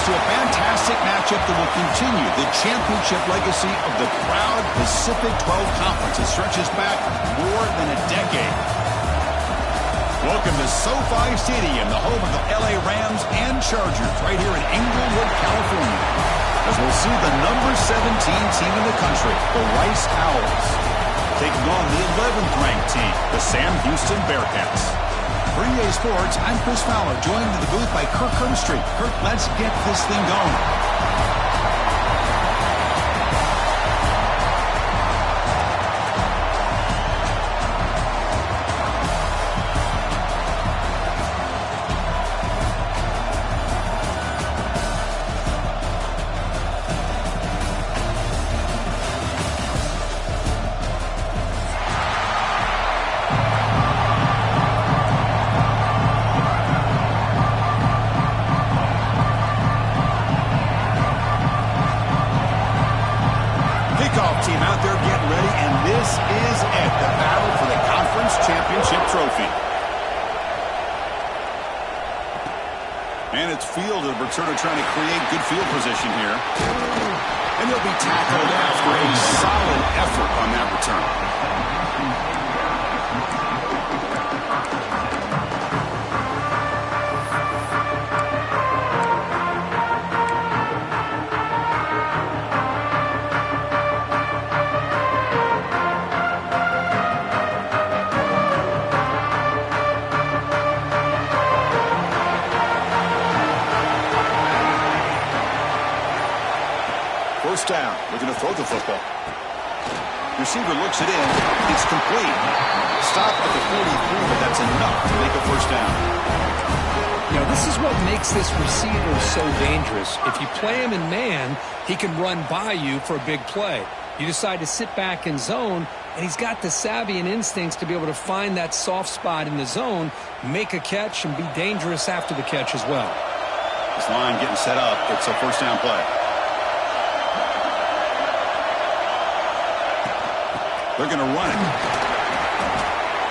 to a fantastic matchup that will continue the championship legacy of the proud Pacific 12 Conference. It stretches back more than a decade. Welcome to SoFi Stadium, the home of the LA Rams and Chargers, right here in Inglewood, California. As we'll see the number 17 team in the country, the Rice Owls, taking on the 11th ranked team, the Sam Houston Bearcats. For EA Sports, I'm Chris Fowler, joined in the booth by Kirk Herbstreit. Kirk, let's get this thing going. Team out there getting ready, and this is it, the battle for the conference championship trophy. And it's fielded. Returner trying to create good field position here. And he'll be tackled after a solid effort on that return. First down, looking to throw the football. Receiver looks it in. It's complete. Stop at the 43, but that's enough to make a first down. You know, this is what makes this receiver so dangerous. If you play him in man, he can run by you for a big play. You decide to sit back in zone, and he's got the savvy and instincts to be able to find that soft spot in the zone, make a catch, and be dangerous after the catch as well. This line getting set up. It's a first down play. They're going to run it.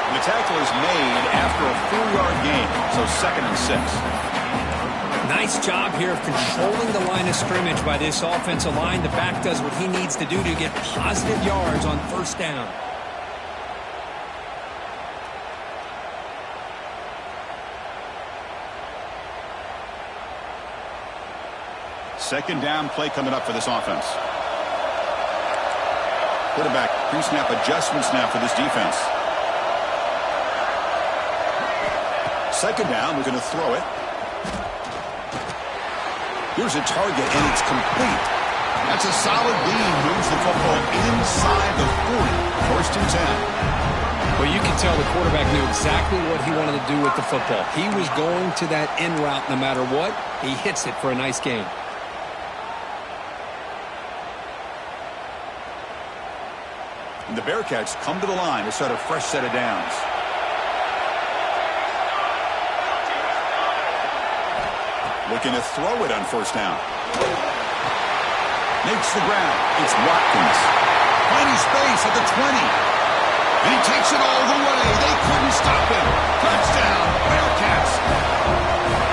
And the tackle is made after a 4-yard gain, so 2nd and 6. Nice job here of controlling the line of scrimmage by this offensive line. The back does what he needs to do to get positive yards on first down. Second down play coming up for this offense. Quarterback pre-snap adjustments now for this defense. Second down, we're going to throw it. Here's a target, and it's complete. That's a solid lead. Moves the football inside the 40. First and 10. Well, you can tell the quarterback knew exactly what he wanted to do with the football. He was going to that in route no matter what. He hits it for a nice gain. And the Bearcats come to the line to start a fresh set of downs. Looking to throw it on first down. Makes the ground. It's Watkins. Finding space at the 20. And he takes it all the way. They couldn't stop him. Touchdown, Bearcats.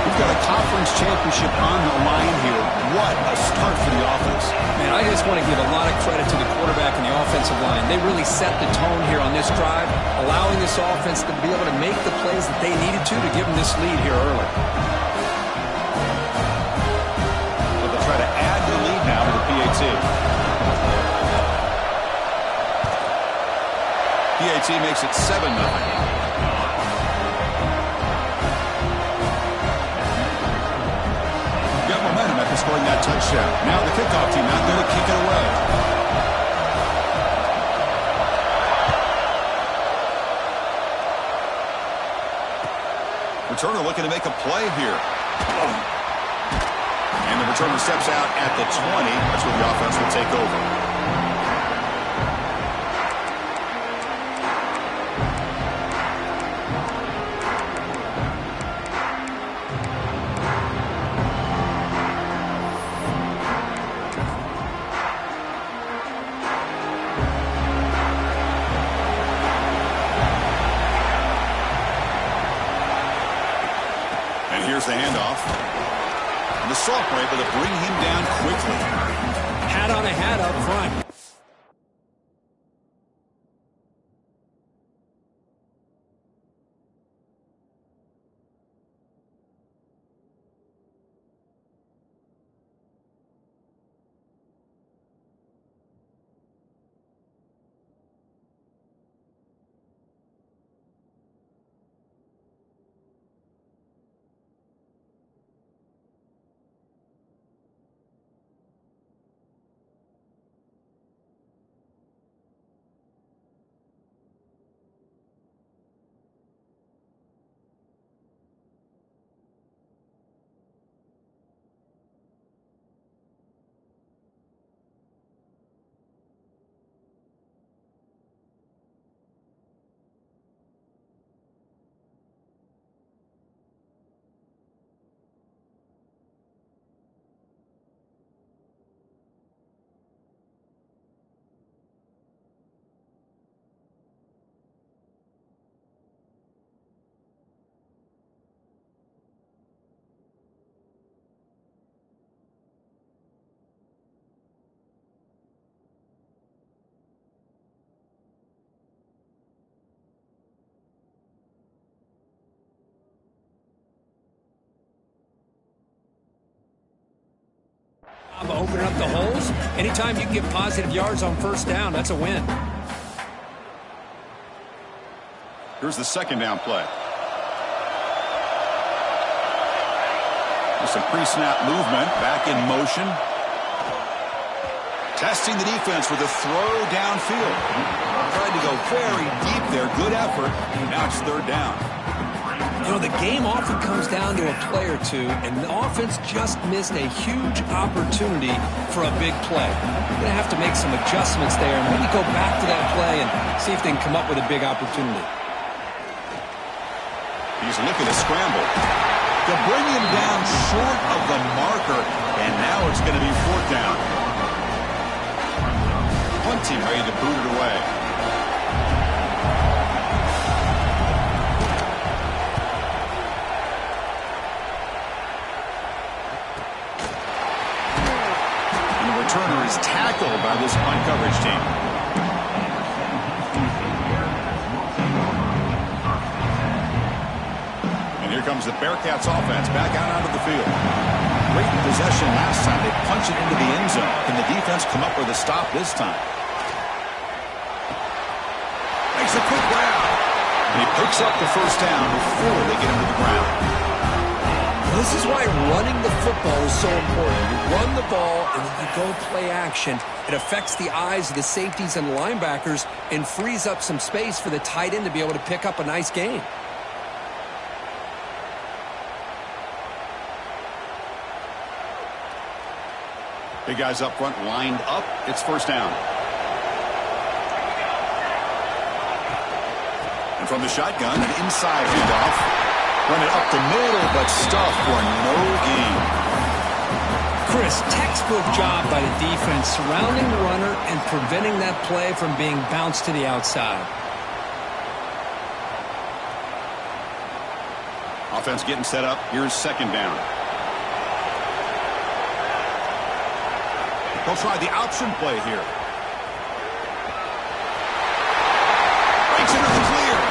We've got a conference championship on the line here. What a start for the offense. Man, I just want to give a lot of credit to the quarterback and the offensive line. They really set the tone here on this drive, allowing this offense to be able to make the plays that they needed to give them this lead here early. So they'll try to add the lead now to the PAT. PAT makes it 7-0. Momentum after scoring that touchdown. Now the kickoff team out there to kick it away. Returner looking to make a play here. And the returner steps out at the 20. That's where the offense will take over. Here's the handoff. the sophomore able to bring him down quickly. Hat on a hat up front. Opening up the holes. Anytime you can get positive yards on first down, that's a win. Here's the second down play. With some pre-snap movement, back in motion. Testing the defense with a throw downfield. Tried to go very deep there. Good effort. Now it's third down. You know, the game often comes down to a play or two, and the offense just missed a huge opportunity for a big play. They're going to have to make some adjustments there and maybe go back to that play and see if they can come up with a big opportunity. He's looking to scramble. To bring him down short of the marker, and now it's going to be fourth down. Punting ready to boot it away. Turner is tackled by this punt coverage team. And here comes the Bearcats offense back out onto the field. Great possession last time. They punch it into the end zone. Can the defense come up with a stop this time? Makes a quick grab. And he picks up the first down before they get him to the ground. This is why running the football is so important. You run the ball and then you go play action. It affects the eyes of the safeties and the linebackers and frees up some space for the tight end to be able to pick up a nice gain. Big guys up front lined up. It's first down. And from the shotgun, an inside handoff. Run it up the middle, but stuffed for no gain. Chris, textbook job by the defense surrounding the runner and preventing that play from being bounced to the outside. Offense getting set up. Here's second down. They'll try the option play here. Breaks it up the clear.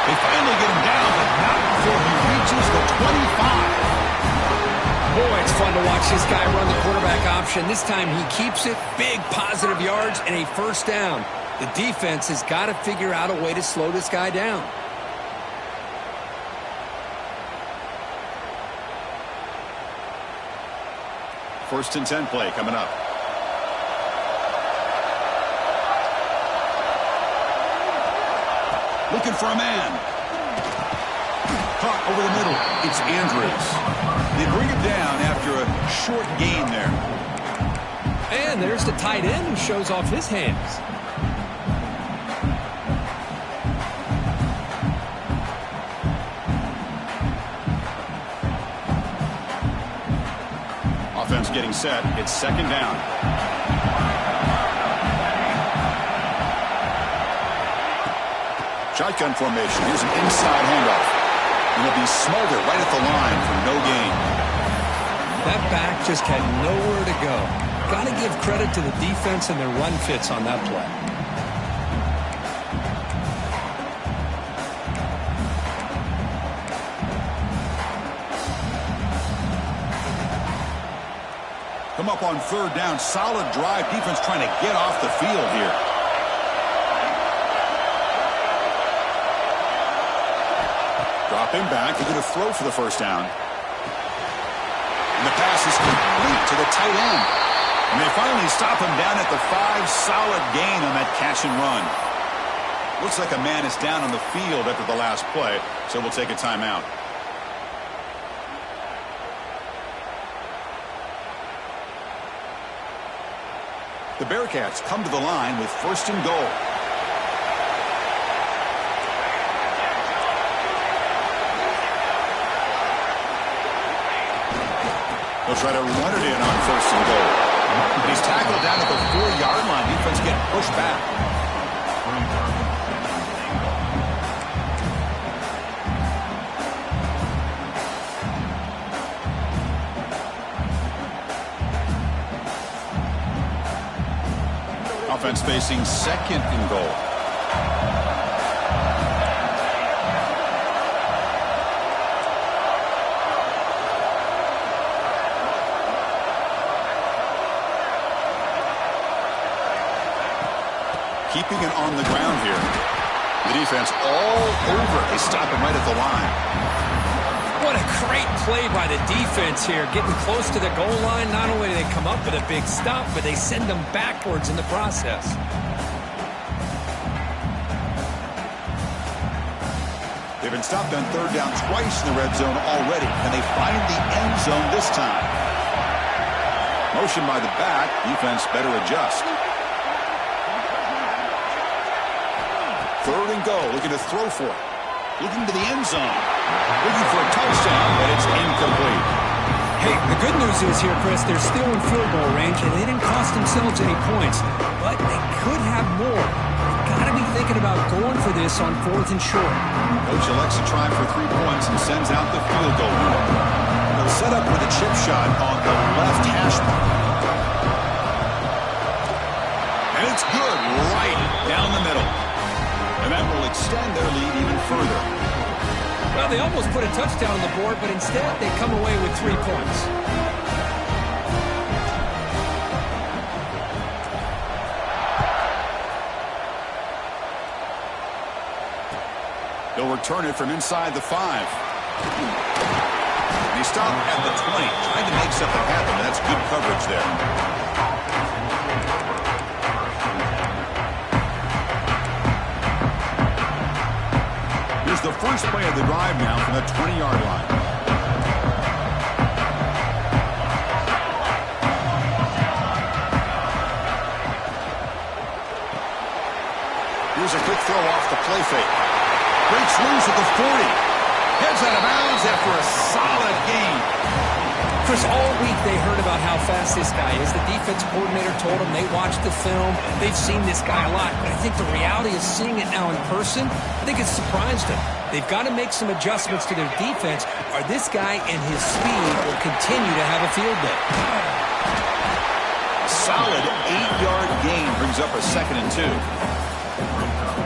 They finally get him down, but not before he reaches the 25. Boy, it's fun to watch this guy run the quarterback option. This time he keeps it, big positive yards, and a first down. The defense has got to figure out a way to slow this guy down. First and 10 play coming up. Looking for a man. Caught over the middle. It's Andrews. They bring him down after a short gain there. And there's the tight end who shows off his hands. Offense getting set. It's second down. Shotgun formation. Here's an inside handoff. And it'll be Smolder right at the line for no gain. That back just had nowhere to go. Got to give credit to the defense and their run fits on that play. Come up on third down. Solid drive. Defense trying to get off the field here. Dropping back. He's going to throw for the first down. And the pass is complete to the tight end. And they finally stop him down at the 5. Solid gain on that catch and run. Looks like a man is down on the field after the last play, so we'll take a timeout. The Bearcats come to the line with first and goal. They'll try to run it in on first and goal. And he's tackled down at the 4-yard line. Defense getting pushed back. Offense facing second and goal. Keeping it on the ground here. The defense all over. They stop him right at the line. What a great play by the defense here. Getting close to the goal line. Not only do they come up with a big stop, but they send them backwards in the process. They've been stopped on third down twice in the red zone already, and they find the end zone this time. Motion by the back. Defense better adjust. Third and goal, looking to throw for it. Looking to the end zone. Looking for a touchdown, but it's incomplete. Hey, the good news is here, Chris, they're still in field goal range, and they didn't cost themselves any points. But they could have more. They've got to be thinking about going for this on fourth and short. Coach elects to try for 3 points and sends out the field goal unit. They'll set up with a chip shot on the left hash mark. And it's good, right down the middle. And that will extend their lead even further. Well, they almost put a touchdown on the board, but instead they come away with 3 points. They'll return it from inside the 5. They stop at the 20, trying to make something happen. That's good coverage there. The first play of the drive now from the 20-yard line. Here's a quick throw off the play fake. Breaks loose at the 40. Heads out of bounds after a solid gain. Chris, all week they heard about how fast this guy is. The defense coordinator told them they watched the film. They've seen this guy a lot. But I think the reality of seeing it now in person, I think it's surprised them. They've got to make some adjustments to their defense, or this guy and his speed will continue to have a field day. Solid 8-yard gain brings up a 2nd and 2.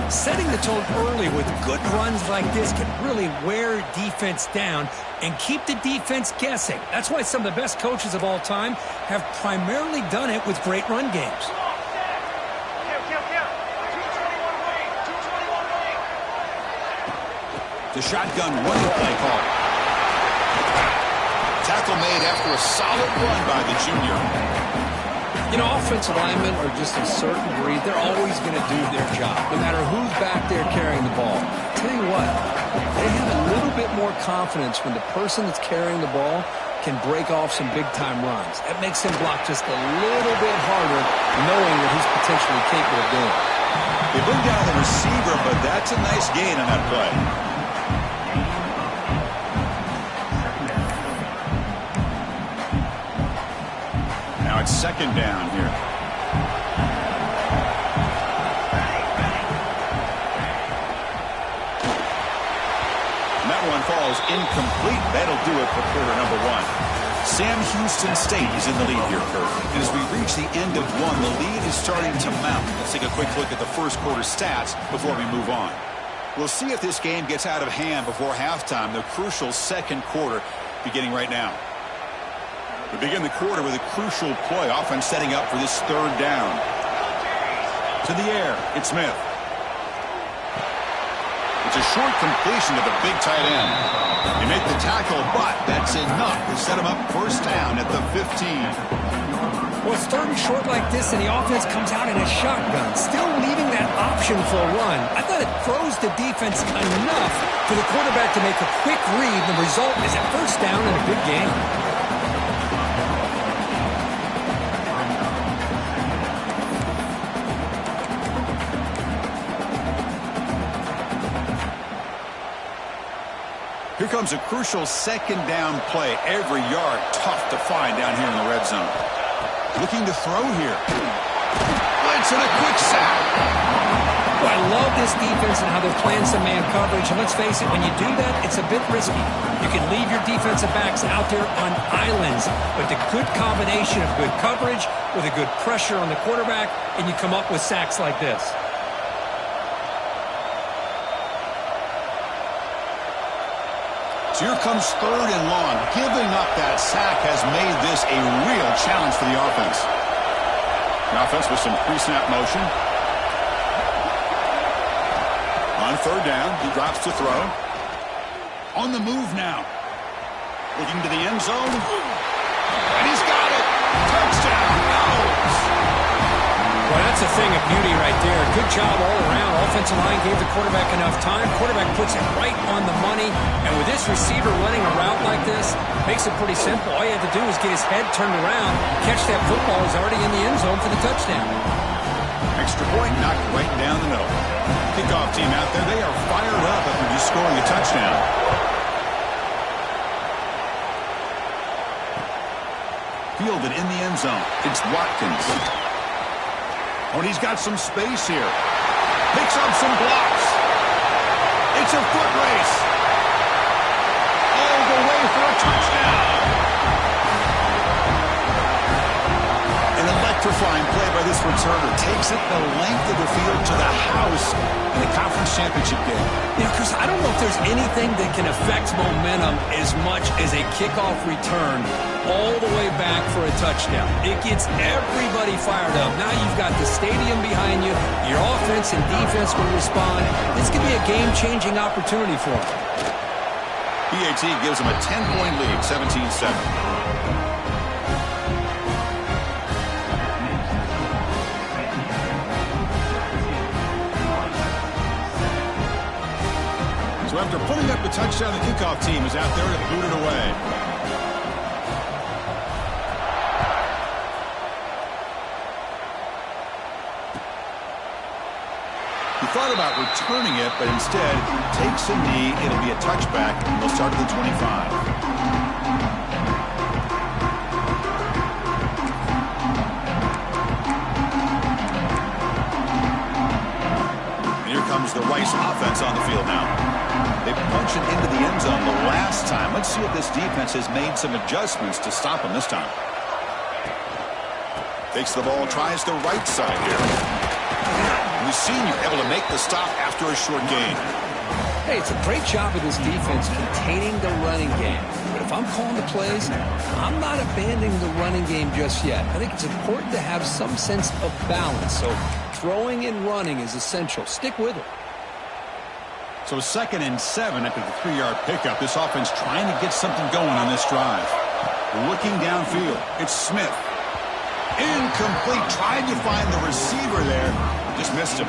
Setting the tone early with good runs like this can really wear defense down and keep the defense guessing. That's why some of the best coaches of all time have primarily done it with great run games. The shotgun running play call. Tackle made after a solid run by the junior. You know, offensive linemen are just a certain breed. They're always going to do their job, no matter who's back there carrying the ball. Tell you what, they have a little bit more confidence when the person that's carrying the ball can break off some big-time runs. That makes him block just a little bit harder, knowing that he's potentially capable of doing it. They bring down the receiver, but that's a nice gain on that play. Now it's 2nd down here. And that one falls incomplete. That'll do it for quarter number 1. Sam Houston State is in the lead here, Kurt. And as we reach the end of one, the lead is starting to mount. Let's take a quick look at the first quarter stats before we move on. We'll see if this game gets out of hand before halftime, the crucial second quarter beginning right now. We begin the quarter with a crucial play, offense setting up for this third down. To the air, it's Smith. It's a short completion to the big tight end. They make the tackle, but that's enough to set him up first down at the 15. Well, it's third and short like this, and the offense comes out in a shotgun, still leaving that option for a run. I thought it throws the defense enough for the quarterback to make a quick read. The result is a first down and a good game. Here comes a crucial second down play. Every yard tough to find down here in the red zone. Looking to throw here. Blitz and a quick sack. Well, I love this defense and how they're playing some man coverage. And let's face it, when you do that, it's a bit risky. You can leave your defensive backs out there on islands. But the good combination of good coverage with a good pressure on the quarterback, and you come up with sacks like this. So here comes third and long. Giving up that sack has made this a real challenge for the offense. The offense with some pre-snap motion. On third down, he drops to throw. On the move now. Looking to the end zone. And he's got it. Touchdown. Well, that's a thing of beauty right there. Good job all around. Offensive line gave the quarterback enough time. Quarterback puts it right on the money. And with this receiver running a route like this, makes it pretty simple. All you have to do is get his head turned around, catch that football. He's already in the end zone for the touchdown. Extra point knocked right down the middle. Kickoff team out there, they are fired up after just scoring a touchdown. Fielded in the end zone. It's Watkins. Oh, and he's got some space here. Picks up some blocks. It's a foot race. All the way for a touchdown. An electrifying play by this returner. Takes it the length of the field to the house in the conference championship game. Yeah, Chris, I don't know if there's anything that can affect momentum as much as a kickoff return all the way back for a touchdown. It gets everybody fired up. Now you've got the stadium behind you. Your offense and defense will respond. This could be a game-changing opportunity for them. PAT gives them a 10-point lead, 17-7. So after putting up the touchdown, the kickoff team is out there to boot it away. He thought about returning it, but instead takes a knee. It'll be a touchback, and they'll start at the 25. And here comes the Rice offense on the field now. They punch it into the end zone the last time. Let's see if this defense has made some adjustments to stop them this time. Takes the ball, tries the right side here. We've seen you able to make the stop after a short gain. Hey, it's a great job of this defense containing the running game. But if I'm calling the plays, I'm not abandoning the running game just yet. I think it's important to have some sense of balance. So throwing and running is essential. Stick with it. So 2nd and 7 after the 3-yard pickup. This offense trying to get something going on this drive. Looking downfield. It's Smith. Incomplete. Tried to find the receiver there. Just missed him.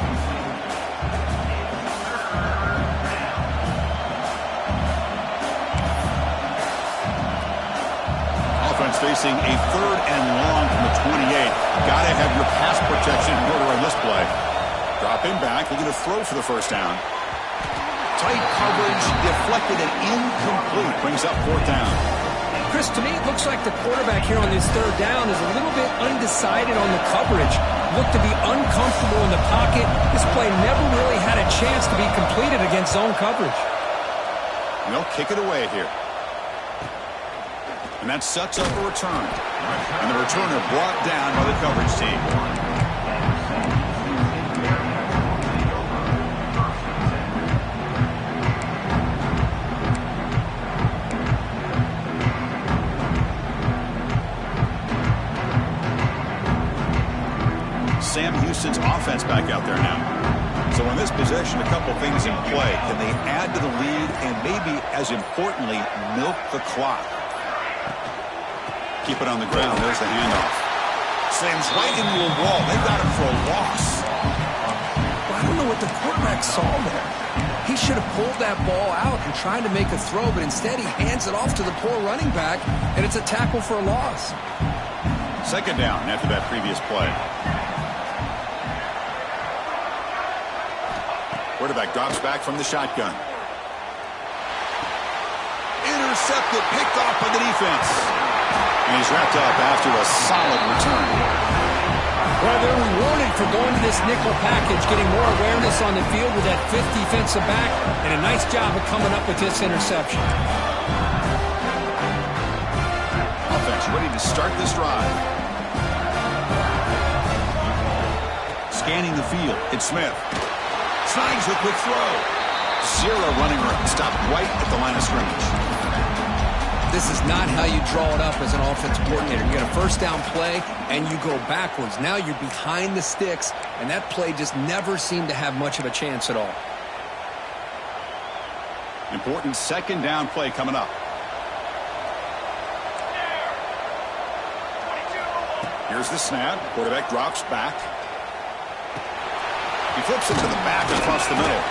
Offense facing a 3rd and long from the 28. Gotta have your pass protection in order on this play. Dropping back, looking to throw for the first down. Tight coverage, deflected and incomplete. Brings up 4th down. Chris, to me, it looks like the quarterback here on this 3rd down is a little bit undecided on the coverage. Looked to be uncomfortable in the pocket. This play never really had a chance to be completed against zone coverage. And they'll kick it away here. And And that sets up a return. And the returner brought down by the coverage team. Sam Houston's offense back out there now. So in this possession, a couple things in play. Can they add to the lead and maybe, as importantly, milk the clock? Keep it on the ground. There's the handoff. Slams right into a wall. They've got him for a loss. Well, I don't know what the quarterback saw there. He should have pulled that ball out and tried to make a throw, but instead he hands it off to the poor running back, and it's a tackle for a loss. Second down after that previous play. Quarterback drops back from the shotgun. Intercepted, picked off by the defense. And he's wrapped up after a solid return. Well, they're rewarded for going to this nickel package, getting more awareness on the field with that fifth defensive back, and a nice job of coming up with this interception. Offense ready to start this drive. Scanning the field, it's Smith. Snags a quick throw. Zero running room. Stopped right at the line of scrimmage. This is not how you draw it up as an offensive coordinator. You get a first down play, and you go backwards. Now you're behind the sticks, and that play just never seemed to have much of a chance at all. Important second down play coming up. Here's the snap. Quarterback drops back. He flips it to the back across the middle.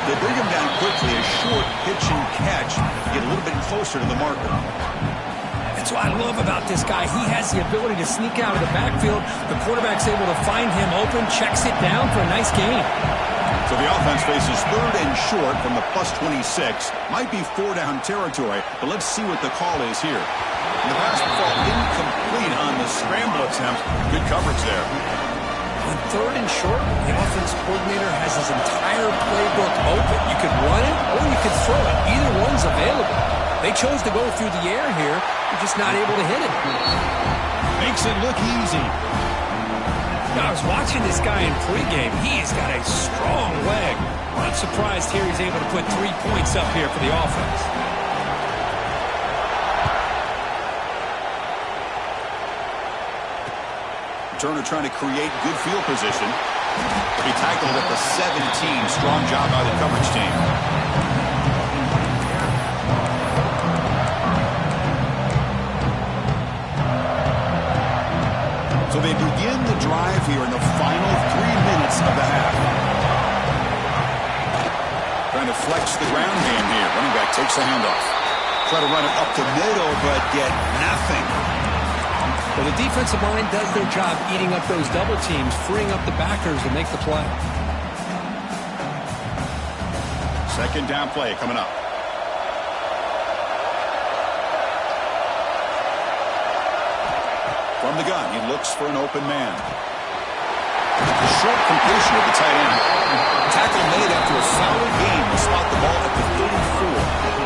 They bring him down quickly, a short pitch and catch to get a little bit closer to the marker. That's what I love about this guy. He has the ability to sneak out of the backfield. The quarterback's able to find him open, checks it down for a nice gain. So the offense faces third and short from the plus 26. Might be 4-down territory, but let's see what the call is here. And the pass will fall incomplete on the scramble attempt. Good coverage there. On third and short, the offense coordinator has his entire playbook open. You could run it or you could throw it. Either one's available. They chose to go through the air here. They're just not able to hit it. Makes it look easy. Now, I was watching this guy in pregame. He's got a strong leg. Not surprised here he's able to put 3 points up here for the offense. Turner trying to create good field position. He tackled at the 17. Strong job by the coverage team. So they begin the drive here in the final 3 minutes of the half. Trying to flex the ground game here. Running back takes the handoff. Try to run it up the middle, but get nothing. Well, the defensive line does their job eating up those double teams, freeing up the backers to make the play. Second down play coming up. From the gun, he looks for an open man. A short completion of the tight end. Tackle made after a solid gain to spot the ball at the 34.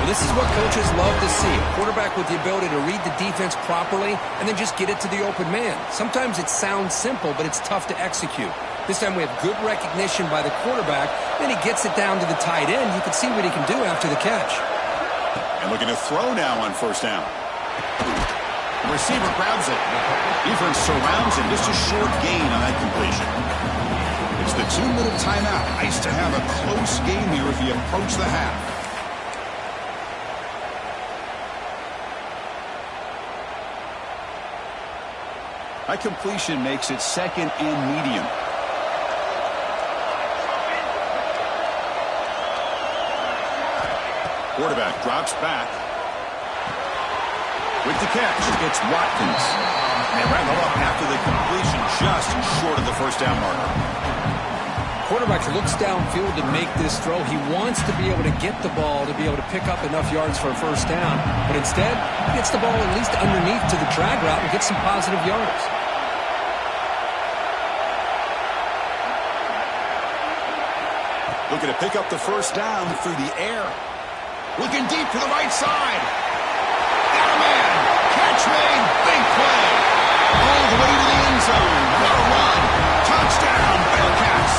Well, this is what coaches love to see. A quarterback with the ability to read the defense properly and then just get it to the open man. Sometimes it sounds simple, but it's tough to execute. This time we have good recognition by the quarterback. Then he gets it down to the tight end. You can see what he can do after the catch. And looking to throw now on first down. The receiver grabs it. Defense surrounds him. Just a short gain on that completion. It's the 2-minute timeout. Nice to have a close game here if you approach the half. That completion makes it second and medium. Quarterback drops back. With the catch, it's Watkins. And they wrap it up after the completion, just short of the first down marker. Quarterback looks downfield to make this throw. He wants to be able to get the ball to be able to pick up enough yards for a first down. But instead, he gets the ball at least underneath to the drag route and gets some positive yards. Looking to pick up the first down through the air. Looking deep to the right side. Got him catch made. Big play. All the way to the end zone. What a run. Touchdown, Bearcats.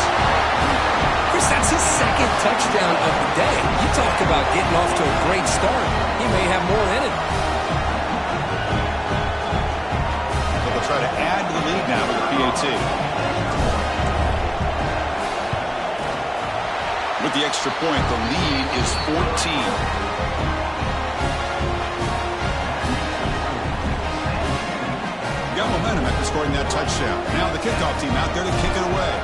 Chris, that's his second touchdown of the day. You talk about getting off to a great start. He may have more in it. So they'll try to add to the lead now with the PAT. With the extra point, the lead is 14. Got momentum after scoring that touchdown. Now the kickoff team out there to kick it away.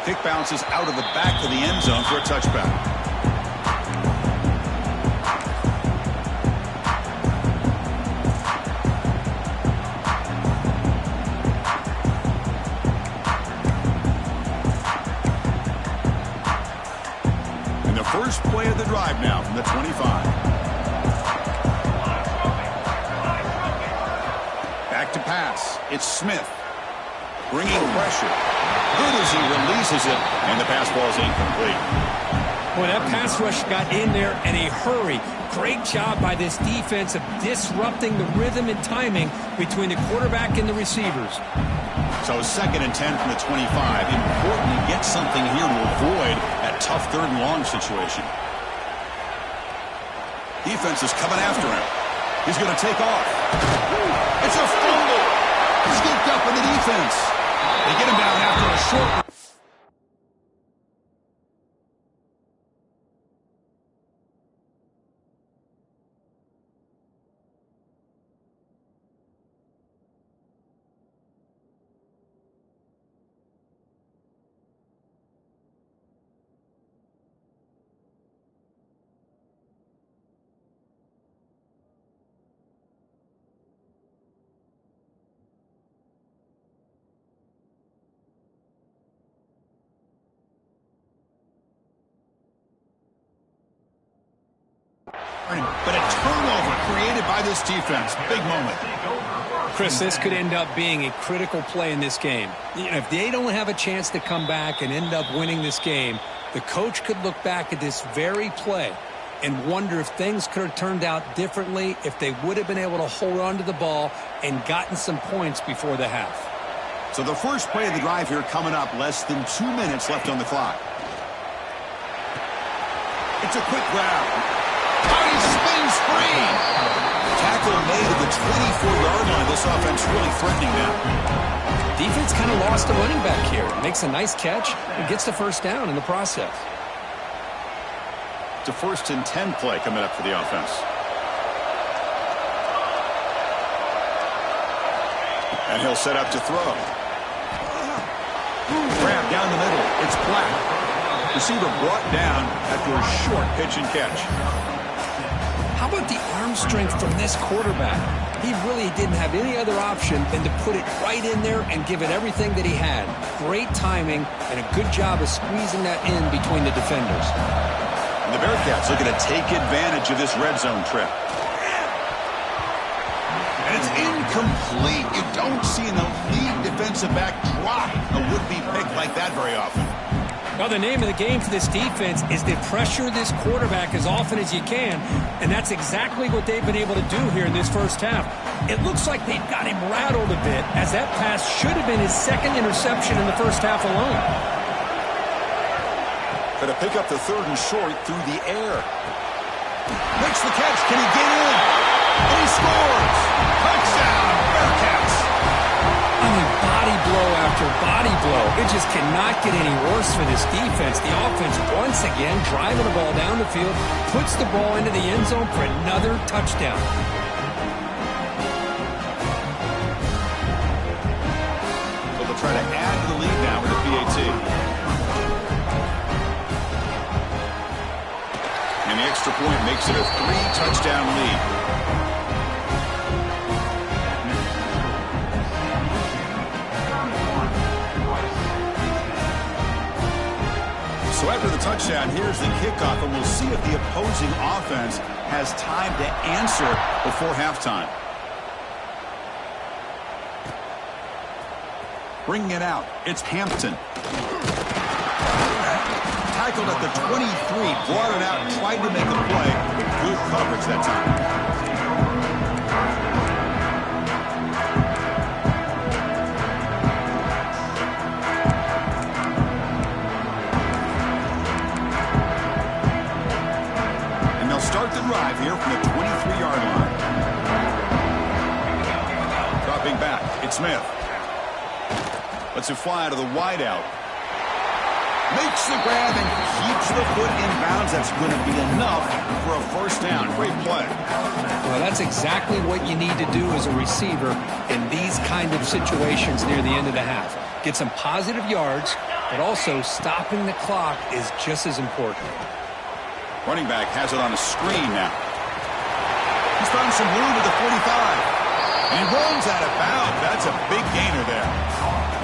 Kick bounces out of the back of the end zone for a touchback. First play of the drive now from the 25. Back to pass. It's Smith. Bringing pressure. Good as he releases it, and the pass ball is incomplete. Boy, that pass rush got in there in a hurry. Great job by this defense of disrupting the rhythm and timing between the quarterback and the receivers. So 2nd and 10 from the 25. Important to get something here to avoid that tough 3rd and long situation. Defense is coming after him. He's going to take off. It's a fumble. Scooped up in the defense. They get him down after a short. But a turnover created by this defense. Big moment. Chris, this could end up being a critical play in this game. If they don't have a chance to come back and end up winning this game, the coach could look back at this very play and wonder if things could have turned out differently if they would have been able to hold on to the ball and gotten some points before the half. So the first play of the drive here coming up, less than 2 minutes left on the clock. It's a quick grab. He spins free. Tackle made at the 24-yard line. This offense really threatening now. Defense kind of lost a running back here. Makes a nice catch and gets the first down in the process. It's a 1st and 10 play coming up for the offense. And he'll set up to throw. Grab down the middle. It's Platt. Receiver brought down after a short pitch and catch. How about the arm strength from this quarterback? He really didn't have any other option than to put it right in there and give it everything that he had. Great timing and a good job of squeezing that in between the defenders. And the Bearcats looking to take advantage of this red zone trip. And it's incomplete. You don't see an elite defensive back drop a would-be pick like that very often. Well, the name of the game for this defense is to pressure this quarterback as often as you can, and that's exactly what they've been able to do here in this first half. It looks like they've got him rattled a bit, as that pass should have been his 2nd interception in the first half alone. Going to pick up the 3rd and short through the air. Makes the catch. Can he get in? And he scores. Touchdown, Bearcats. I mean, body blow after body blow. It just cannot get any worse for this defense. The offense, once again, driving the ball down the field, puts the ball into the end zone for another touchdown. So they'll try to add to the lead now with the PAT. And the extra point makes it a 3-touchdown lead. So after the touchdown, here's the kickoff, and we'll see if the opposing offense has time to answer before halftime. Bringing it out, it's Hampton. tackled at the 23, brought it out, tried to make a play. Good coverage that time. Start the drive here from the 23-yard line. Dropping back, it's Smith. Lets it fly to the wideout. Makes the grab and keeps the foot in bounds. That's going to be enough for a first down. Great play. Well, that's exactly what you need to do as a receiver in these kind of situations near the end of the half. Get some positive yards, but also stopping the clock is just as important. Running back has it on a screen now. He's found some room at the 45. And he runs out of bounds. That's a big gainer there.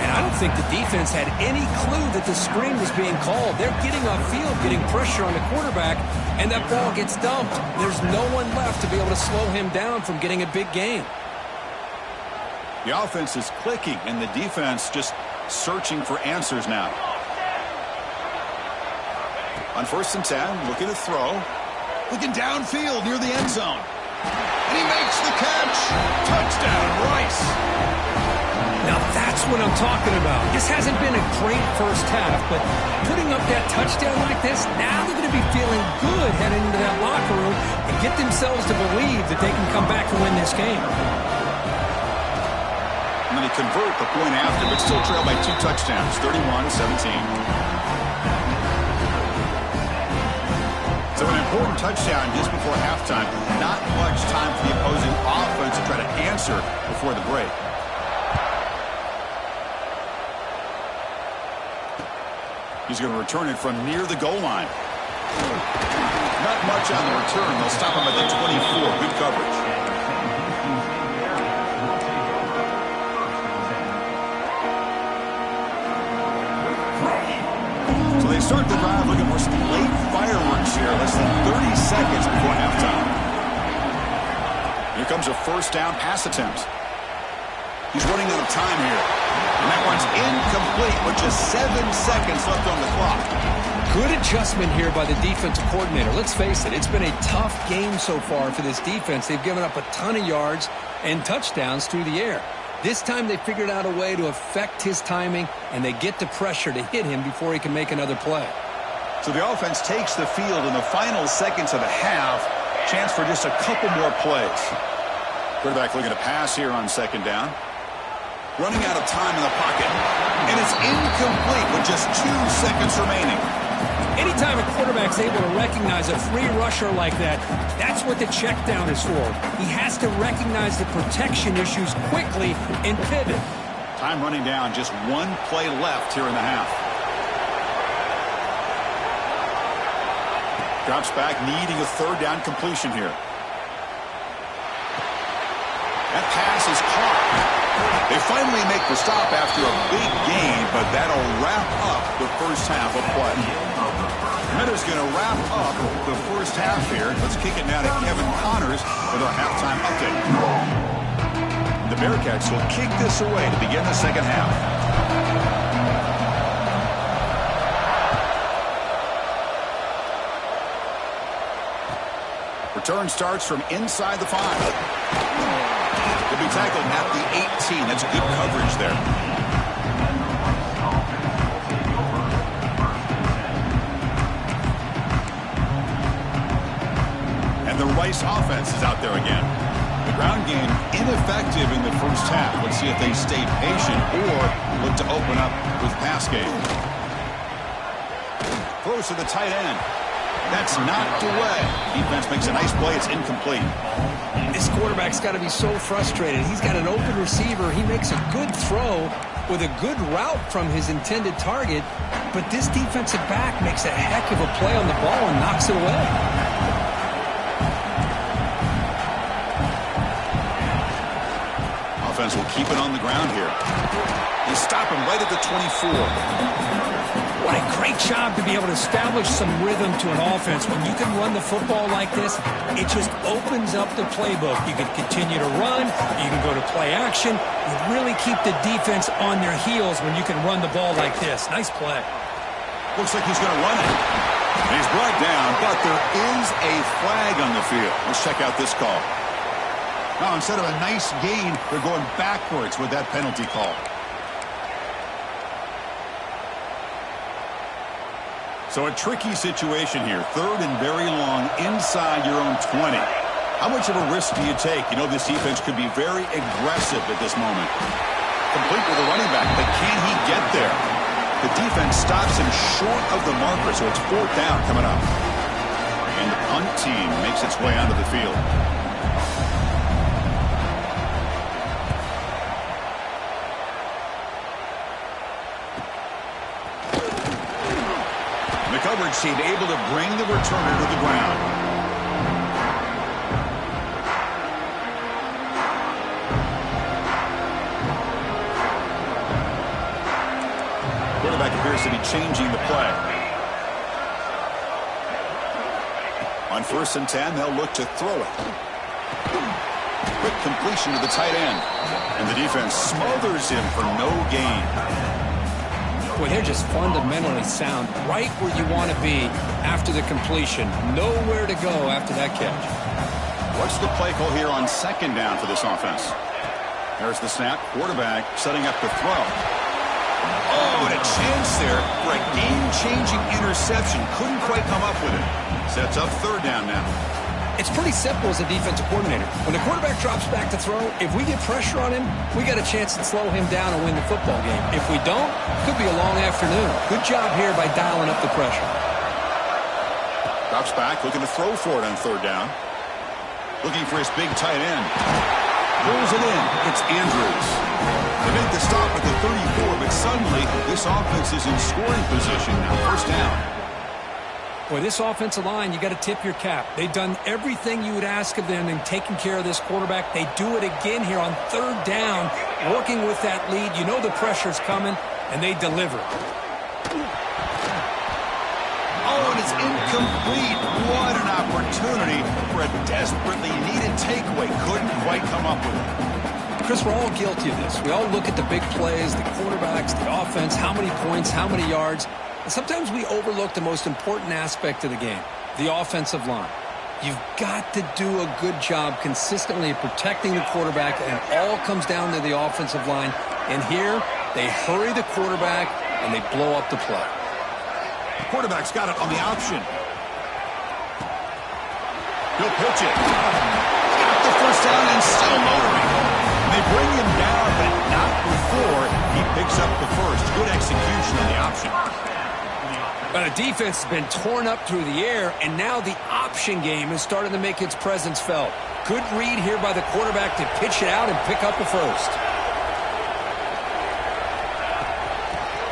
And I don't think the defense had any clue that the screen was being called. They're getting upfield, getting pressure on the quarterback, and that ball gets dumped. There's no one left to be able to slow him down from getting a big gain. The offense is clicking, and the defense just searching for answers now. On 1st and 10, looking to throw. Looking downfield near the end zone. And he makes the catch. Touchdown, Rice. Now that's what I'm talking about. This hasn't been a great first half, but putting up that touchdown like this, now they're going to be feeling good heading into that locker room and get themselves to believe that they can come back and win this game. And then they convert the point after, but still trail by 2 touchdowns, 31-17. So an important touchdown just before halftime. Not much time for the opposing offense to try to answer before the break. He's going to return it from near the goal line. Not much on the return. They'll stop him at the 24. Good coverage. So they start the drive looking for some late fireworks here. Less than 30 seconds before halftime. Here comes a first down pass attempt. He's running out of time here. And that one's incomplete with just 7 seconds left on the clock. Good adjustment here by the defensive coordinator. Let's face it, it's been a tough game so far for this defense. They've given up a ton of yards and touchdowns through the air. This time they figured out a way to affect his timing, and they get the pressure to hit him before he can make another play. So the offense takes the field in the final seconds of the half. Chance for just a couple more plays. Quarterback looking to pass here on 2nd down. Running out of time in the pocket. And it's incomplete with just 2 seconds remaining. Anytime a quarterback's able to recognize a free rusher like that, that's what the check down is for. He has to recognize the protection issues quickly and pivot. Time running down, just 1 play left here in the half. Drops back, needing a 3rd down completion here. That pass is caught. They finally make the stop after a big gain, but that'll wrap up the first half of play. Minter's going to wrap up the first half here. Let's kick it now to Kevin Connors with our halftime update. The Bearcats will kick this away to begin the second half. Return starts from inside the 5. Will be tackled at the 18. That's good coverage there. And the Rice offense is out there again. The ground game ineffective in the first half. Let's see if they stay patient or look to open up with pass game. Throws to the tight end. That's knocked away. Defense makes a nice play. It's incomplete. This quarterback's got to be so frustrated. He's got an open receiver. He makes a good throw with a good route from his intended target, but this defensive back makes a heck of a play on the ball and knocks it away. Offense will keep it on the ground here. They stop him right at the 24. What a great job to be able to establish some rhythm to an offense. When you can run the football like this, it just opens up the playbook. You can continue to run. You can go to play action. You really keep the defense on their heels when you can run the ball like this. Nice play. Looks like he's going to run it. And he's brought down, but there is a flag on the field. Let's check out this call. Now, instead of a nice gain, they're going backwards with that penalty call. So a tricky situation here. 3rd and very long inside your own 20. How much of a risk do you take? You know, this defense could be very aggressive at this moment. Complete with a running back, but can he get there? The defense stops him short of the marker, so it's 4th down coming up. And the punt team makes its way onto the field. The coverage team able to bring the returner to the ground. Quarterback appears to be changing the play. On 1st and 10, they'll look to throw it. Quick completion to the tight end. And the defense smothers him for no gain. Well, they're just fundamentally sound, right where you want to be after the completion. Nowhere to go after that catch. What's the play call here on 2nd down for this offense? There's the snap. Quarterback setting up the throw. Oh, and a chance there for a game-changing interception. Couldn't quite come up with it. Sets up 3rd down now. It's pretty simple as a defensive coordinator. When the quarterback drops back to throw, if we get pressure on him, we got a chance to slow him down and win the football game. If we don't, it could be a long afternoon. Good job here by dialing up the pressure. Drops back, looking to throw for it on 3rd down. Looking for his big tight end. Pulls it in. It's Andrews. They make the stop at the 34, but suddenly this offense is in scoring position now. 1st down. Boy, this offensive line, you got to tip your cap. They've done everything you would ask of them in taking care of this quarterback. They do it again here on 3rd down, working with that lead. You know the pressure's coming, and they deliver. Oh, and it's incomplete. What an opportunity for a desperately needed takeaway. Couldn't quite come up with it. Chris, we're all guilty of this. We all look at the big plays, the quarterbacks, the offense, how many points, how many yards. And sometimes we overlook the most important aspect of the game, the offensive line. You've got to do a good job consistently of protecting the quarterback, and it all comes down to the offensive line. And here, they hurry the quarterback, and they blow up the play. The quarterback's got it on the option. He'll pitch it. Got the 1st down and still motoring. They bring him down, but not before he picks up the 1st. Good execution on the option. Well, the defense has been torn up through the air, and now the option game is starting to make its presence felt. Good read here by the quarterback to pitch it out and pick up the 1st.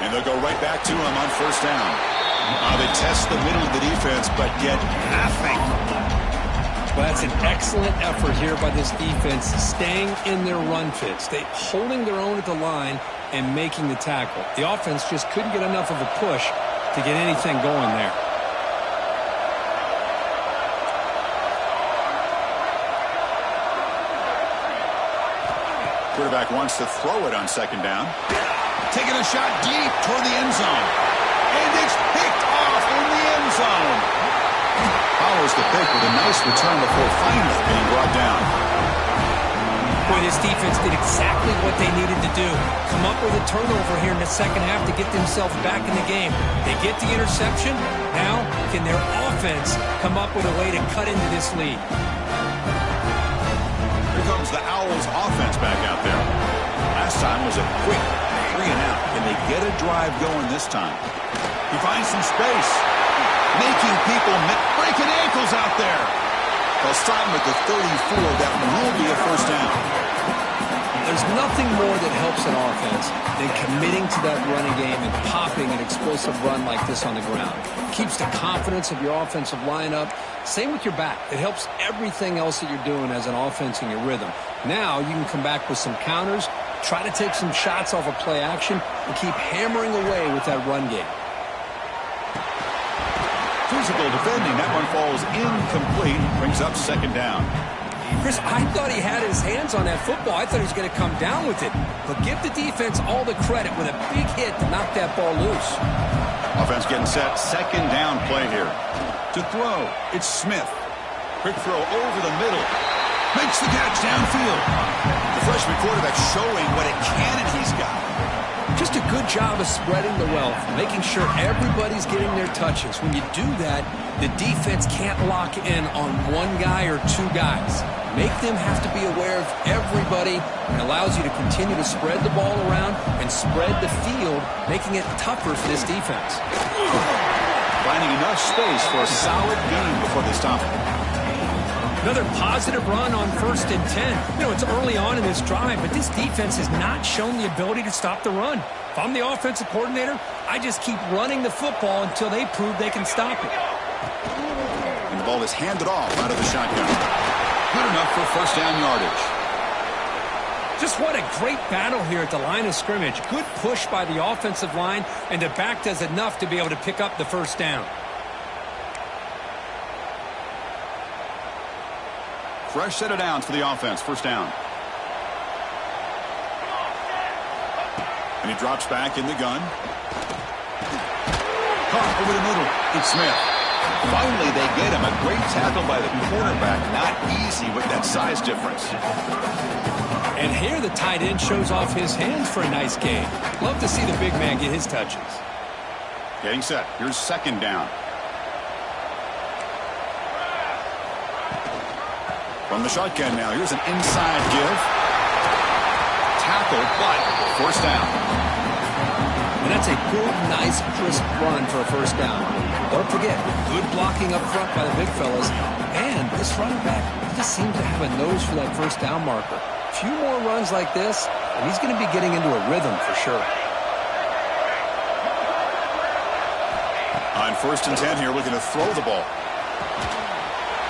And they'll go right back to him on 1st down. They test the middle of the defense, but get nothing. Well, that's an excellent effort here by this defense, staying in their run fits. They holding their own at the line and making the tackle. The offense just couldn't get enough of a push to get anything going there. Quarterback wants to throw it on 2nd down. Taking a shot deep toward the end zone. And it's picked off in the end zone. Follows the pick with a nice return before finally being brought down. Boy, this defense did exactly what they needed to do. Come up with a turnover here in the 2nd half to get themselves back in the game. They get the interception. Now, can their offense come up with a way to cut into this lead? Here comes the Owls offense back out there. Last time was a quick 3 and out. Can they get a drive going this time? He finds some space. Making people breaking ankles out there. They'll stop him at the 34. That will be a 1st down. There's nothing more that helps an offense than committing to that running game and popping an explosive run like this on the ground. It keeps the confidence of your offensive lineup. Same with your back. It helps everything else that you're doing as an offense in your rhythm. Now you can come back with some counters, try to take some shots off of play action, and keep hammering away with that run game. Physical defending. That one falls incomplete. Brings up 2nd down. Chris, I thought he had his hands on that football. I thought he was going to come down with it. But give the defense all the credit with a big hit to knock that ball loose. Offense getting set. Second down play here. To throw, it's Smith. Quick throw over the middle. Makes the catch downfield. The freshman quarterback showing what a cannon he's got. Just a good job of spreading the wealth, making sure everybody's getting their touches. When you do that, the defense can't lock in on one guy or two guys. Make them have to be aware of everybody, and allows you to continue to spread the ball around and spread the field, making it tougher for this defense. Finding enough space for a solid gain before they stop it. Another positive run on 1st and 10. You know, it's early on in this drive, but this defense has not shown the ability to stop the run. If I'm the offensive coordinator, I just keep running the football until they prove they can stop it. And the ball is handed off out of the shotgun. Good enough for first down yardage. Just what a great battle here at the line of scrimmage. Good push by the offensive line, and the back does enough to be able to pick up the first down. Fresh set of downs for the offense. First down. And he drops back in the gun. Caught over the middle. It's Smith. Finally, they get him. A great tackle by the quarterback. Not easy with that size difference. And here the tight end shows off his hands for a nice gain. Love to see the big man get his touches. Getting set. Here's second down. From the shotgun now. Here's an inside give. Tackle, but first down. And that's a good, nice, crisp run for a first down. Don't forget, good blocking up front by the big fellas. And this running back just seems to have a nose for that first down marker. A few more runs like this, and he's going to be getting into a rhythm for sure. On 1st and 10 here, looking to throw the ball.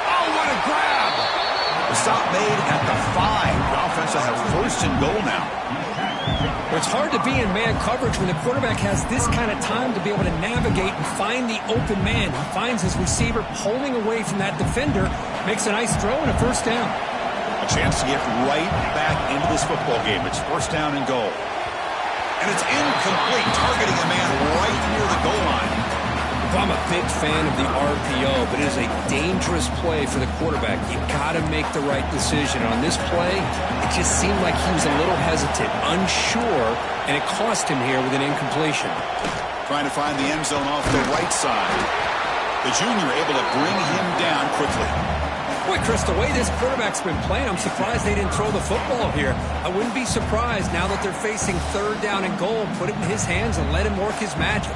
Oh, what a grab! The stop made at the 5. The offense will have 1st and goal now. It's hard to be in man coverage when the quarterback has this kind of time to be able to navigate and find the open man. He finds his receiver pulling away from that defender, makes a nice throw and a first down. A chance to get right back into this football game. It's 1st down and goal. And it's incomplete, targeting a man right near the goal line. I'm a big fan of the RPO, but it is a dangerous play for the quarterback. You got to make the right decision. On this play, it just seemed like he was a little hesitant, unsure, and it cost him here with an incompletion. Trying to find the end zone off the right side. The junior able to bring him down quickly. Boy, Chris, the way this quarterback's been playing, I'm surprised they didn't throw the football here. I wouldn't be surprised now that they're facing 3rd down and goal. Put it in his hands and let him work his magic.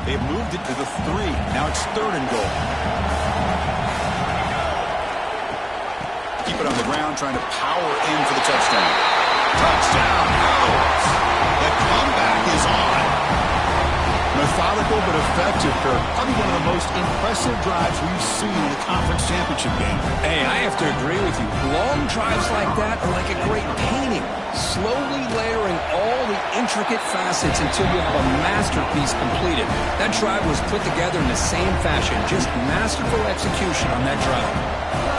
They've moved it to the 3. Now it's 3rd and goal. Keep it on the ground, trying to power in for the touchdown. Touchdown! Out! The comeback is on. Methodical but effective, Kirk. Probably one of the most impressive drives we've seen in the conference championship game. Hey, I have to agree with you. Long drives like that are like a great painting. Slowly layering all the intricate facets until you have a masterpiece completed. That drive was put together in the same fashion. Just masterful execution on that drive.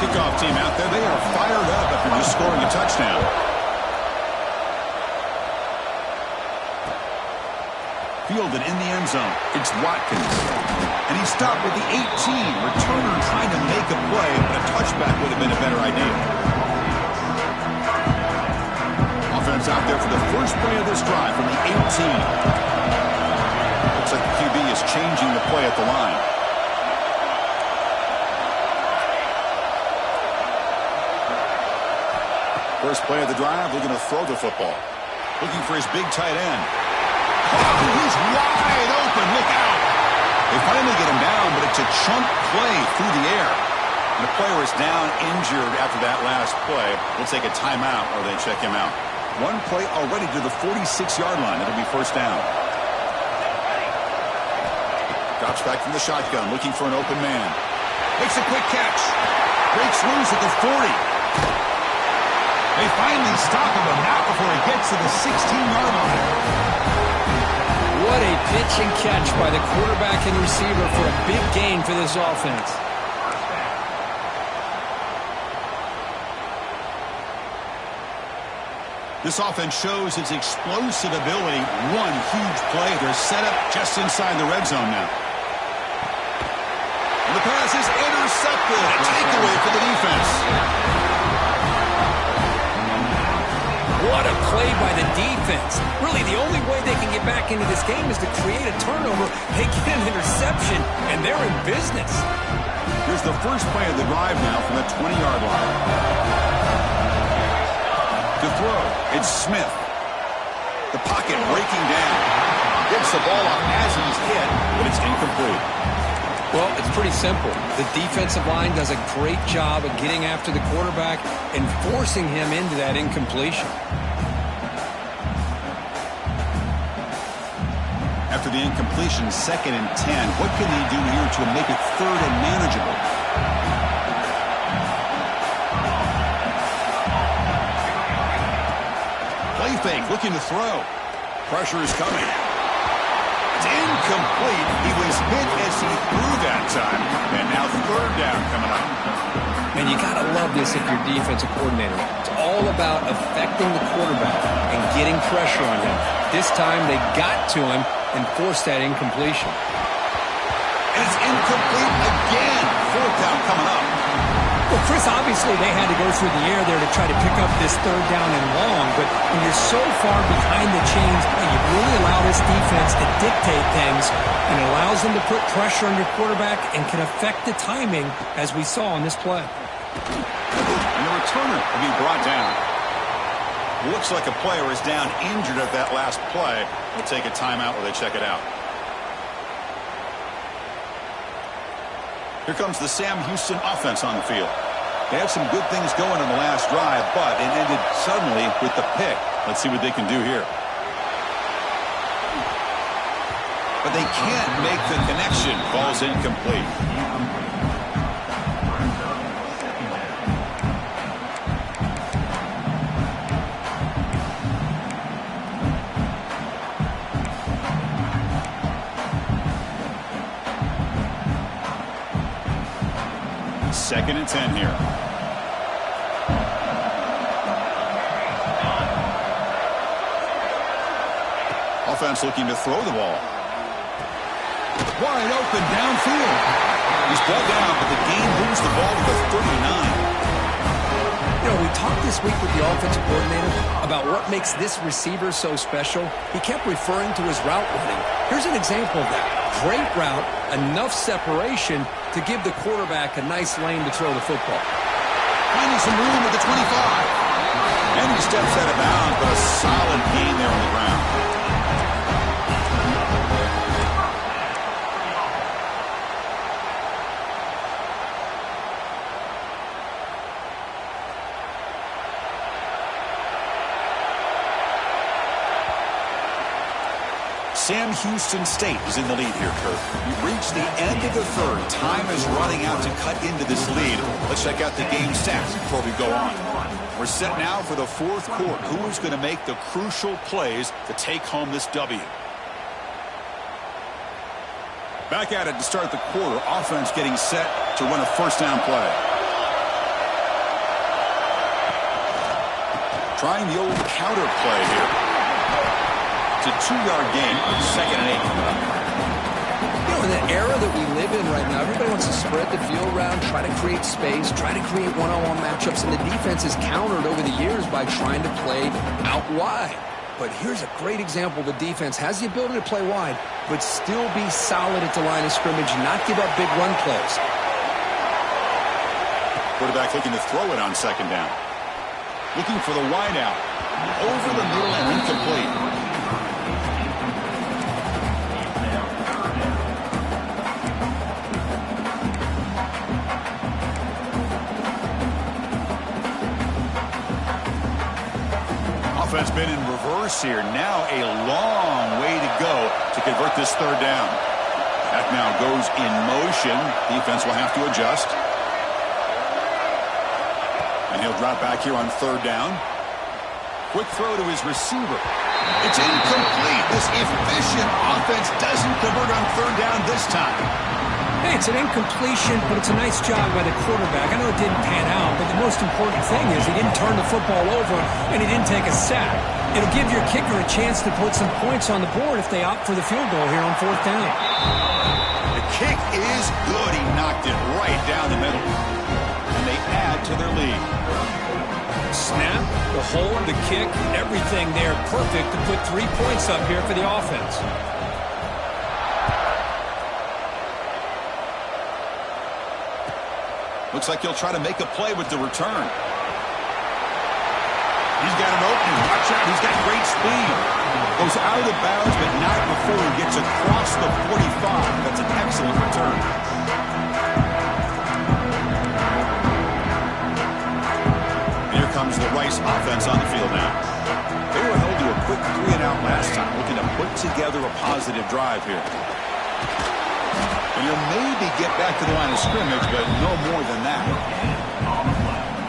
Kickoff team out there. They are fired up after just scoring a touchdown. Fielded in the end zone. It's Watkins. And he stopped with the 18. Returner trying to make a play, but a touchback would have been a better idea. Offense out there for the first play of this drive from the 18. Looks like the QB is changing the play at the line. First play of the drive, looking to throw the football. Looking for his big tight end. Oh, he's wide open. Look out. They finally get him down, but it's a chunk play through the air. And the player is down injured after that last play. We'll take a timeout or they check him out. One play already to the 46-yard line. It'll be first down. Drops back from the shotgun, looking for an open man. Makes a quick catch. Breaks loose at the 40. They finally stop him, but not before he gets to the 16-yard line. What a pitch and catch by the quarterback and receiver for a big gain for this offense. This offense shows its explosive ability. One huge play. They're set up just inside the red zone now. And the pass is intercepted. A takeaway for the defense. What a play by the defense. Really, the only way they can get back into this game is to create a turnover. They get an interception, and they're in business. Here's the first play of the drive now from the 20-yard line. To throw, it's Smith. The pocket breaking down. Gets the ball off as he's hit, but it's incomplete. Well, it's pretty simple. The defensive line does a great job of getting after the quarterback and forcing him into that incompletion. After the incompletion, 2nd and 10. What can they do here to make it 3rd and manageable? Play fake, looking to throw. Pressure is coming. It's incomplete. He was hit as he threw that time. And now 3rd down coming up. And you got to love this if you're defensive coordinator. It's all about affecting the quarterback and getting pressure on him. This time they got to him and forced that incompletion. And it's incomplete again. 4th down coming up. Well, Chris, obviously they had to go through the air there to try to pick up this 3rd down and long, but when you're so far behind the chains, you really allow this defense to dictate things, and it allows them to put pressure on your quarterback and can affect the timing, as we saw on this play. And the returner will be brought down. Looks like a player is down injured at that last play. We'll take a timeout while they check it out. Here comes the Sam Houston offense on the field. They had some good things going on the last drive, but it ended suddenly with the pick. Let's see what they can do here. But they can't make the connection. Ball's incomplete. Second and 10 here. Offense looking to throw the ball. Wide open downfield. He's brought down, but the game moves the ball to the 39. You know, we talked this week with the offensive coordinator about what makes this receiver so special. He kept referring to his route running. Here's an example of that. Great route, enough separation to give the quarterback a nice lane to throw the football. Finding some room at the 25. And he steps out of bounds, but a solid gain there on the ground. Sam Houston State is in the lead here, Kurt. We've reached the end of the 3rd. Time is running out to cut into this lead. Let's check out the game stats before we go on. We're set now for the 4th quarter. Who's going to make the crucial plays to take home this W? Back at it to start the quarter. Offense getting set to run a 1st down play. Trying the old counter play here. It's a 2-yard gain, 2nd and 8 coming up. You know, in the era that we live in right now, everybody wants to spread the field around, try to create space, try to create one-on-one matchups, and the defense is countered over the years by trying to play out wide. But here's a great example. The defense has the ability to play wide, but still be solid at the line of scrimmage, not give up big run plays. Quarterback looking to throw it on 2nd down. Looking for the wide out. Over the middle and incomplete. Offense been in reverse here. Now a long way to go to convert this 3rd down. That now goes in motion. Defense will have to adjust. And he'll drop back here on 3rd down. Quick throw to his receiver. It's incomplete. This efficient offense doesn't convert on 3rd down this time. Hey, it's an incompletion, but it's a nice job by the quarterback. I know it didn't pan out, but the most important thing is he didn't turn the football over and he didn't take a sack. It'll give your kicker a chance to put some points on the board if they opt for the field goal here on 4th down. The kick is good. He knocked it right down the middle. And they add to their lead. Snap, the hold, the kick, everything there perfect to put 3 points up here for the offense. Looks like he'll try to make a play with the return. He's got an opening. Watch out. He's got great speed. Goes out of bounds, but not before he gets across the 45. That's an excellent return. Here comes the Rice offense on the field now. They were held to a quick 3-and-out last time, looking to put together a positive drive here. And he'll maybe get back to the line of scrimmage, but no more than that.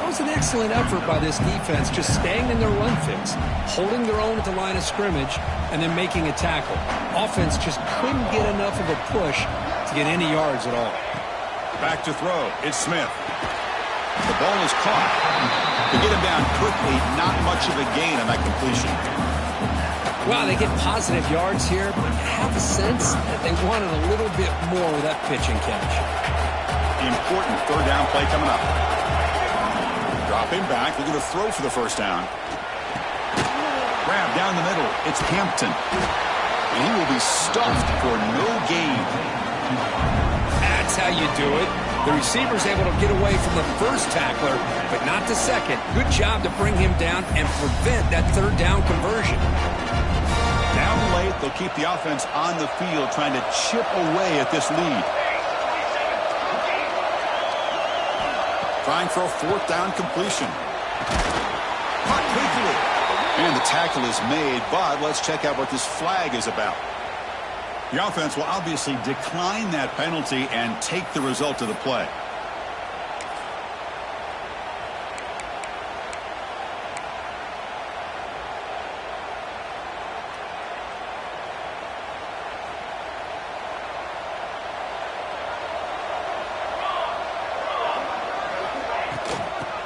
That was an excellent effort by this defense, just staying in their run fix, holding their own at the line of scrimmage, and then making a tackle. Offense just couldn't get enough of a push to get any yards at all. Back to throw. It's Smith. The ball is caught. To get him down quickly, not much of a gain on that completion. Well, they get positive yards here, but I have a sense that they wanted a little bit more with that pitch and catch. Important 3rd down play coming up. Dropping back, looking to throw for the 1st down. Grab down the middle. It's Hampton. And he will be stuffed for no gain. That's how you do it. The receiver's able to get away from the first tackler, but not the second. Good job to bring him down and prevent that 3rd down conversion. Down late, they'll keep the offense on the field trying to chip away at this lead. Trying for a 4th down completion. Caught quickly. And the tackle is made, but let's check out what this flag is about. The offense will obviously decline that penalty and take the result of the play.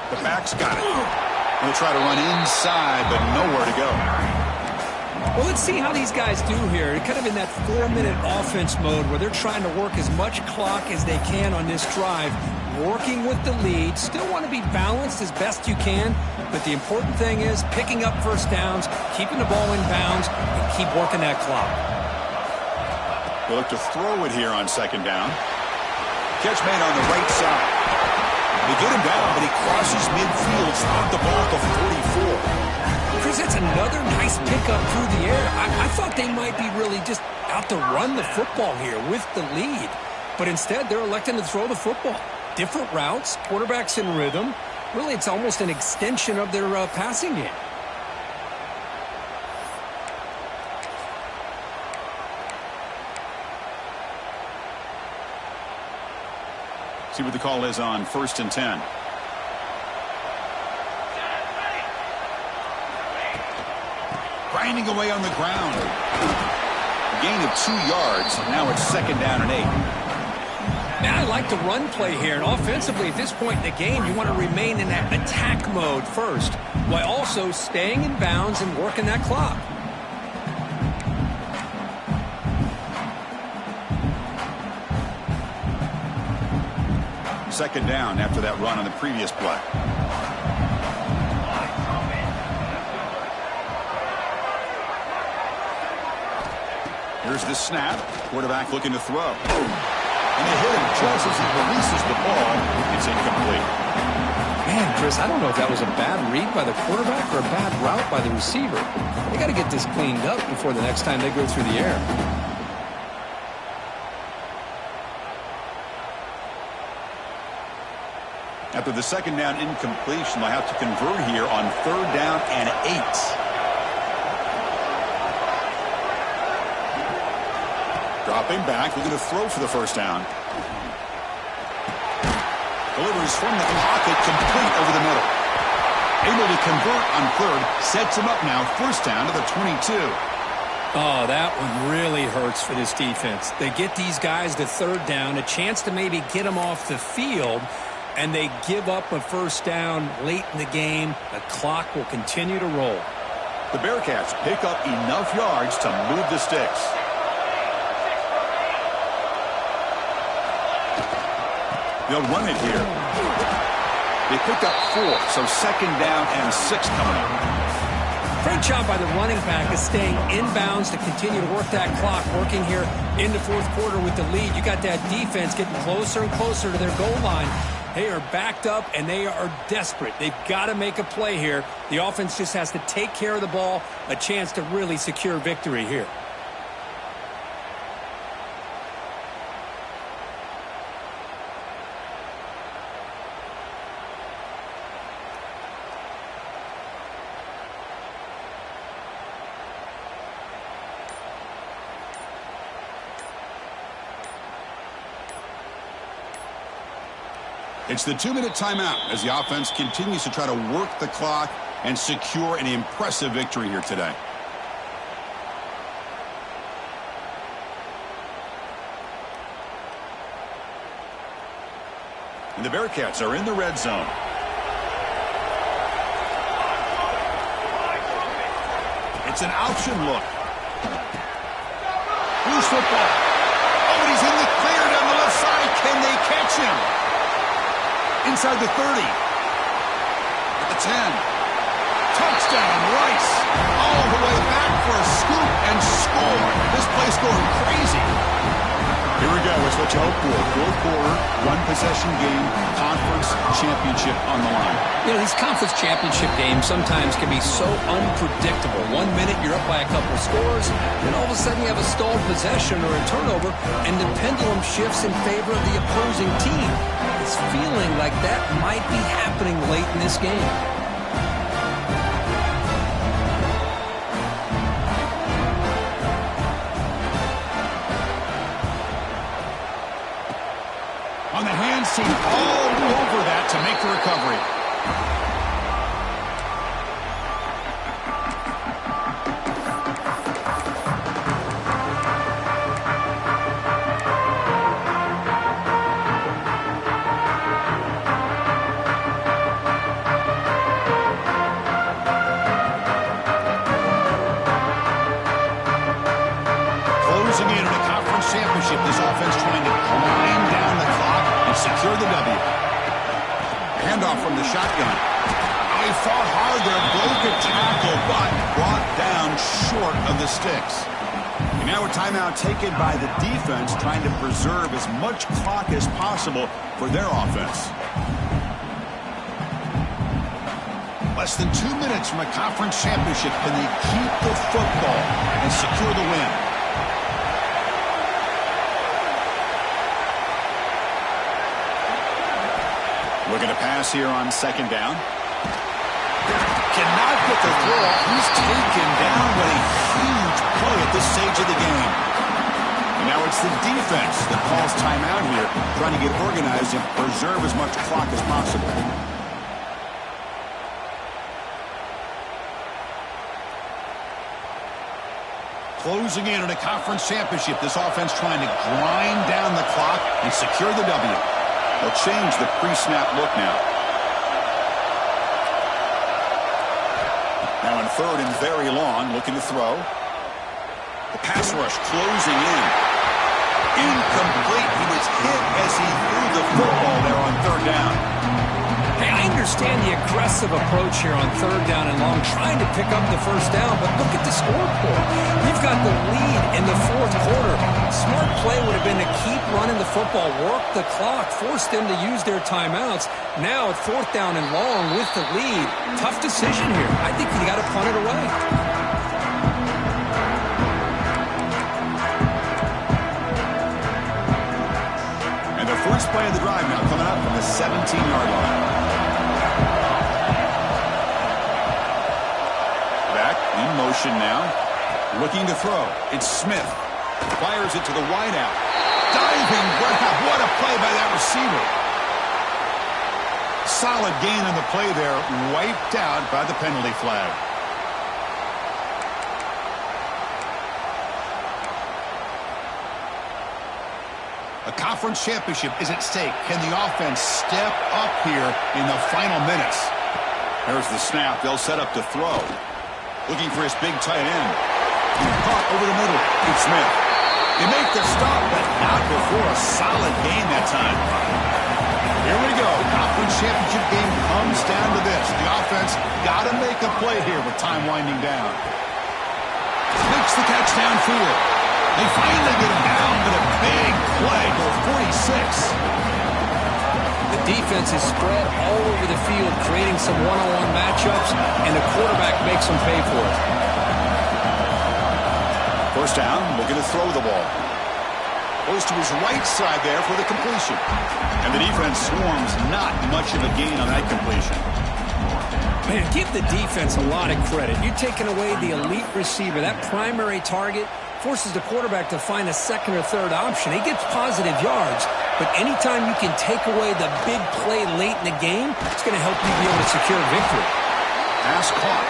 The back's got it. He'll try to run inside, but nowhere to go. Well, let's see how these guys do here. They're kind of in that 4-minute offense mode where they're trying to work as much clock as they can on this drive, working with the lead. Still want to be balanced as best you can, but the important thing is picking up 1st downs, keeping the ball in bounds, and keep working that clock. They'll look to throw it here on 2nd down. Catch made on the right side. They get him down, but he crosses midfield, stopped the ball at the 44. Chris, that's another nice pickup through the air. I thought they might be really just out to run the football here with the lead. But instead, they're electing to throw the football. Different routes, quarterbacks in rhythm. Really, it's almost an extension of their passing game. See what the call is on 1st and 10. Grinding away on the ground. A gain of 2 yards. Now it's 2nd down and 8. Now I like the run play here. And offensively, at this point in the game, you want to remain in that attack mode first, while also staying in bounds and working that clock. Second down after that run on the previous play. Here's the snap. Quarterback looking to throw. And they hit him just as he releases the ball. It's incomplete. Man, Chris, I don't know if that was a bad read by the quarterback or a bad route by the receiver. They got to get this cleaned up before the next time they go through the air. After the 2nd down incompletion, they'll have to convert here on 3rd down and 8. Dropping back, looking to throw for the 1st down. Delivers from the pocket, complete over the middle. Able to convert on 3rd, sets him up now, 1st down to the 22. Oh, that one really hurts for this defense. They get these guys to third down, a chance to maybe get them off the field, and they give up a first down late in the game. The clock will continue to roll. The Bearcats pick up enough yards to move the sticks. They'll run it here. They picked up 4, so second down and 6 coming up. Great job by the running back of staying inbounds to continue to work that clock, working here in the fourth quarter with the lead. You got that defense getting closer and closer to their goal line. They are backed up, and they are desperate. They've got to make a play here. The offense just has to take care of the ball, a chance to really secure victory here. It's the 2-minute timeout as the offense continues to try to work the clock and secure an impressive victory here today. And the Bearcats are in the red zone. It's an option look. Loose football. Oh, and he's in the clear down the left side. Can they catch him? Inside the 30. At the 10. Touchdown, Rice. All the way back for a scoop and score. This play's going crazy. Here we go. It's what you hope for. Fourth quarter, one possession game, conference championship on the line. You know, these conference championship games sometimes can be so unpredictable. 1 minute you're up by a couple of scores, then all of a sudden you have a stalled possession or a turnover, and the pendulum shifts in favor of the opposing team. It's feeling like that might be happening late in this game. On the hand seam, all over that to make the recovery. Closing in on a conference championship, this offense trying to grind down the clock and secure the W. Handoff from the shotgun. Oh, he fought hard there, broke a tackle, but brought down short of the sticks. And now a timeout taken by the defense, trying to preserve as much clock as possible for their offense. Less than 2 minutes from a conference championship. Can they keep the football and secure the win? Looking to pass here on second down. Cannot get the throw. He's taken down with a huge play at this stage of the game. And now it's the defense that calls timeout here, trying to get organized and preserve as much clock as possible. Closing in on a conference championship, this offense trying to grind down the clock and secure the W. They'll change the pre-snap look now. Now in third and very long, looking to throw. The pass rush closing in. Incomplete. He was hit as he threw the football there on third down. Hey, I understand the aggressive approach here on third down and long, trying to pick up the first down, but look at the scoreboard. You've got the lead in the fourth quarter. Smart play would have been to keep running the football, work the clock, force them to use their timeouts. Now at fourth down and long with the lead. Tough decision here. I think you got to punt it away. And the first play of the drive now coming up from the 17-yard line. In motion now, looking to throw. It's Smith. Fires it to the wideout. Diving grab. What a play by that receiver. Solid gain on the play there. Wiped out by the penalty flag. A conference championship is at stake. Can the offense step up here in the final minutes? There's the snap. They'll set up to throw. Looking for his big tight end. Caught over the middle. It's Smith. They make the stop, but not before a solid gain that time. Here we go. Conference championship game comes down to this. The offense got to make a play here with time winding down. Makes the catch downfield. They finally get him down, but a big play for 46. The defense is spread all over the field, creating some one-on-one matchups, and the quarterback makes them pay for it. First down, looking to throw the ball. Goes to his right side there for the completion. And the defense swarms, not much of a gain on that completion. Man, give the defense a lot of credit. You're taking away the elite receiver. That primary target forces the quarterback to find a second or third option. He gets positive yards, but anytime you can take away the big play late in the game, it's going to help you be able to secure victory. Pass caught.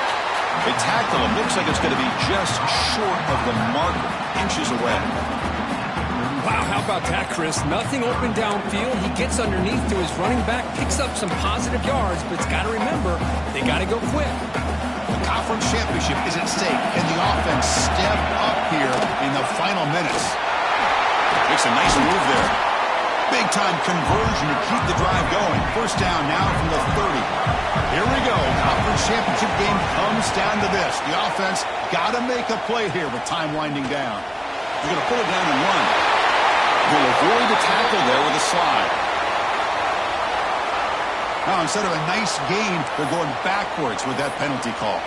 They tackle him. Looks like it's going to be just short of the marker, inches away. Wow, how about that, Chris? Nothing open downfield. He gets underneath to his running back, picks up some positive yards, but it's got to remember, they got to go quick. The conference championship is at stake. Can the offense step up here in the final minutes? Makes a nice move there. Big-time conversion to keep the drive going. First down now from the 30. Here we go. Conference championship game comes down to this. The offense got to make a play here with time winding down. He's going to pull it down and run. He'll avoid the tackle there with a slide. Now, instead of a nice gain, they're going backwards with that penalty call.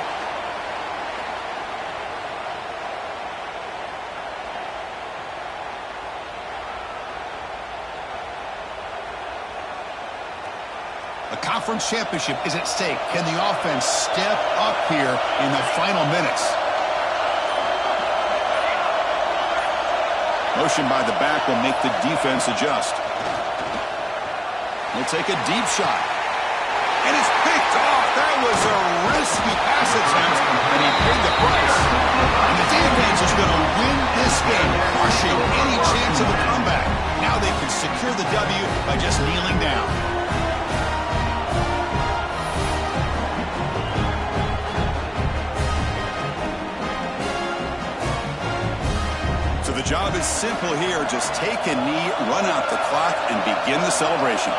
A conference championship is at stake. Can the offense step up here in the final minutes? Motion by the back will make the defense adjust. He'll take a deep shot. And it's picked off. That was a risky pass attempt, and he paid the price. And the defense is going to win this game, crushing any chance of a comeback. Now they can secure the W by just kneeling down. So the job is simple here. Just take a knee, run out the clock, and begin the celebration.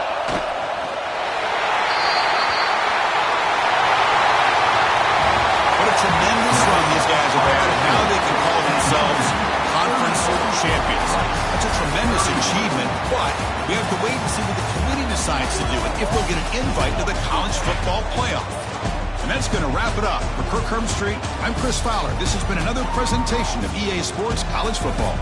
What a tremendous run these guys have had, and now they can call themselves conference champions. That's a tremendous achievement, but we have to wait and see what the committee decides to do and if they'll get an invite to the college football playoff. And that's going to wrap it up. For Kirk Herbstreit, I'm Chris Fowler. This has been another presentation of EA Sports College Football.